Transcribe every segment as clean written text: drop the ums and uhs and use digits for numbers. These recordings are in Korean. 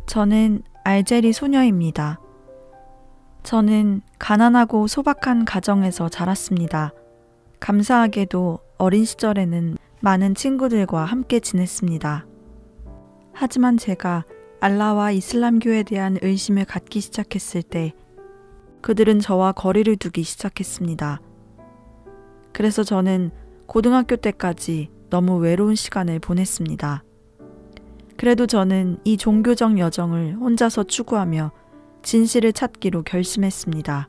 저는 알제리 소녀입니다. 저는 가난하고 소박한 가정에서 자랐습니다. 감사하게도 어린 시절에는 많은 친구들과 함께 지냈습니다. 하지만 제가 알라와 이슬람교에 대한 의심을 갖기 시작했을 때 그들은 저와 거리를 두기 시작했습니다. 그래서 저는 고등학교 때까지 너무 외로운 시간을 보냈습니다. 그래도 저는 이 종교적 여정을 혼자서 추구하며 진실을 찾기로 결심했습니다.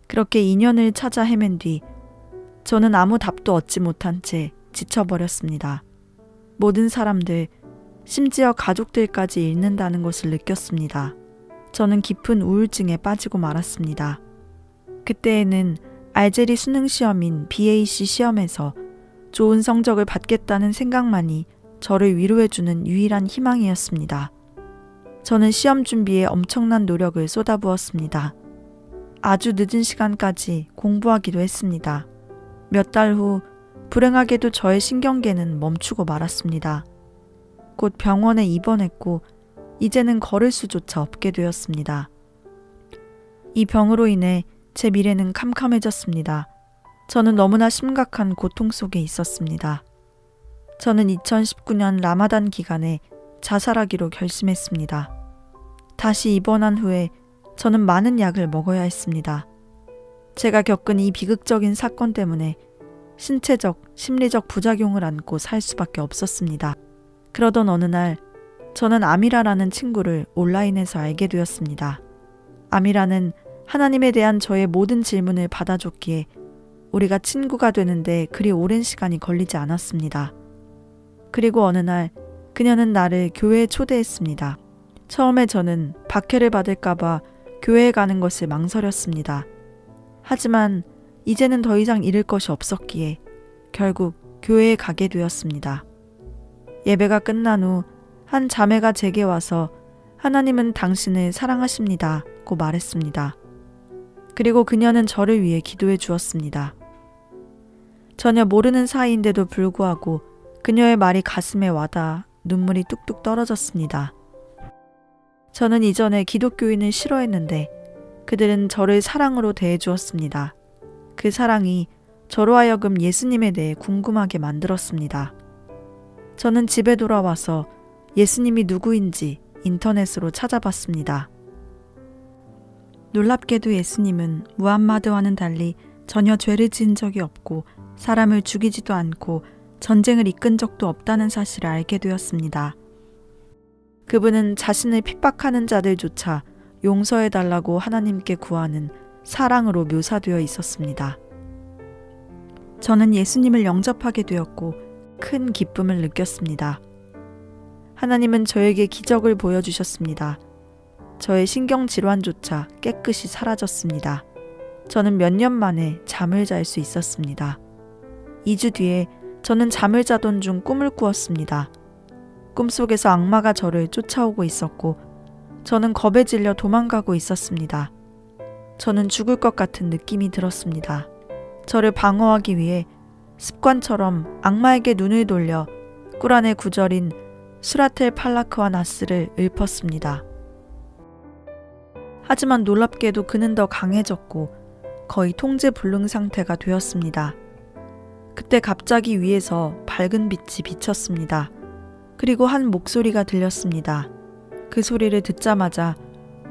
그렇게 인연을 찾아 헤맨 뒤 저는 아무 답도 얻지 못한 채 지쳐버렸습니다. 모든 사람들, 심지어 가족들까지 잃는다는 것을 느꼈습니다. 저는 깊은 우울증에 빠지고 말았습니다. 그때에는 알제리 수능 시험인 BAC 시험에서 좋은 성적을 받겠다는 생각만이 저를 위로해주는 유일한 희망이었습니다. 저는 시험 준비에 엄청난 노력을 쏟아부었습니다. 아주 늦은 시간까지 공부하기도 했습니다. 몇 달 후 불행하게도 저의 신경계는 멈추고 말았습니다. 곧 병원에 입원했고 이제는 걸을 수조차 없게 되었습니다. 이 병으로 인해 제 미래는 캄캄해졌습니다. 저는 너무나 심각한 고통 속에 있었습니다. 저는 2019년 라마단 기간에 자살하기로 결심했습니다. 다시 입원한 후에 저는 많은 약을 먹어야 했습니다. 제가 겪은 이 비극적인 사건 때문에 신체적, 심리적 부작용을 안고 살 수밖에 없었습니다. 그러던 어느 날 저는 아미라라는 친구를 온라인에서 알게 되었습니다. 아미라는 하나님에 대한 저의 모든 질문을 받아줬기에 우리가 친구가 되는데 그리 오랜 시간이 걸리지 않았습니다. 그리고 어느 날 그녀는 나를 교회에 초대했습니다. 처음에 저는 박해를 받을까봐 교회에 가는 것을 망설였습니다. 하지만 이제는 더 이상 잃을 것이 없었기에 결국 교회에 가게 되었습니다. 예배가 끝난 후 한 자매가 제게 와서 하나님은 당신을 사랑하십니다 고 말했습니다. 그리고 그녀는 저를 위해 기도해 주었습니다. 전혀 모르는 사이인데도 불구하고 그녀의 말이 가슴에 와닿아 눈물이 뚝뚝 떨어졌습니다. 저는 이전에 기독교인을 싫어했는데 그들은 저를 사랑으로 대해 주었습니다. 그 사랑이 저로 하여금 예수님에 대해 궁금하게 만들었습니다. 저는 집에 돌아와서 예수님이 누구인지 인터넷으로 찾아봤습니다. 놀랍게도 예수님은 무함마드와는 달리 전혀 죄를 지은 적이 없고 사람을 죽이지도 않고 전쟁을 이끈 적도 없다는 사실을 알게 되었습니다. 그분은 자신을 핍박하는 자들조차 용서해달라고 하나님께 구하는 사랑으로 묘사되어 있었습니다. 저는 예수님을 영접하게 되었고 큰 기쁨을 느꼈습니다. 하나님은 저에게 기적을 보여주셨습니다. 저의 신경질환조차 깨끗이 사라졌습니다. 저는 몇 년 만에 잠을 잘 수 있었습니다. 2주 뒤에 저는 잠을 자던 중 꿈을 꾸었습니다. 꿈속에서 악마가 저를 쫓아오고 있었고 저는 겁에 질려 도망가고 있었습니다. 저는 죽을 것 같은 느낌이 들었습니다. 저를 방어하기 위해 습관처럼 악마에게 눈을 돌려 꾸란의 구절인 수라텔 팔라크와 나스를 읊었습니다. 하지만 놀랍게도 그는 더 강해졌고 거의 통제불능 상태가 되었습니다. 그때 갑자기 위에서 밝은 빛이 비쳤습니다. 그리고 한 목소리가 들렸습니다. 그 소리를 듣자마자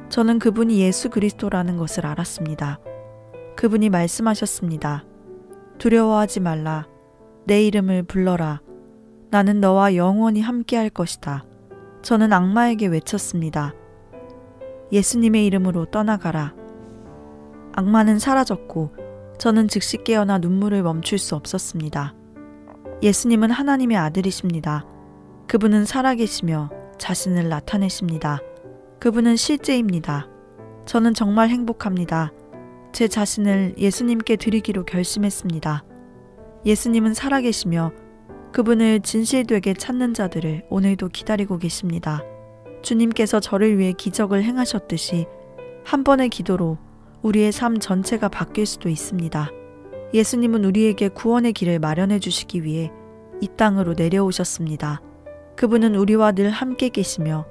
저는 그분이 예수 그리스도라는 것을 알았습니다. 그분이 말씀하셨습니다. 두려워하지 말라. 내 이름을 불러라. 나는 너와 영원히 함께할 것이다. 저는 악마에게 외쳤습니다. 예수님의 이름으로 떠나가라. 악마는 사라졌고 저는 즉시 깨어나 눈물을 멈출 수 없었습니다. 예수님은 하나님의 아들이십니다. 그분은 살아계시며 자신을 나타내십니다. 그분은 실제입니다. 저는 정말 행복합니다. 제 자신을 예수님께 드리기로 결심했습니다. 예수님은 살아계시며 그분을 진실되게 찾는 자들을 오늘도 기다리고 계십니다. 주님께서 저를 위해 기적을 행하셨듯이 한 번의 기도로 우리의 삶 전체가 바뀔 수도 있습니다. 예수님은 우리에게 구원의 길을 마련해 주시기 위해 이 땅으로 내려오셨습니다. 그분은 우리와 늘 함께 계시며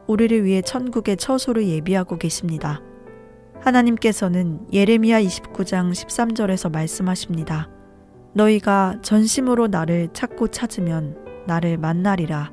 우리를 위해 천국의 처소를 예비하고 계십니다. 하나님께서는 예레미야 29장 13절에서 말씀하십니다. 너희가 전심으로 나를 찾고 찾으면 나를 만나리라.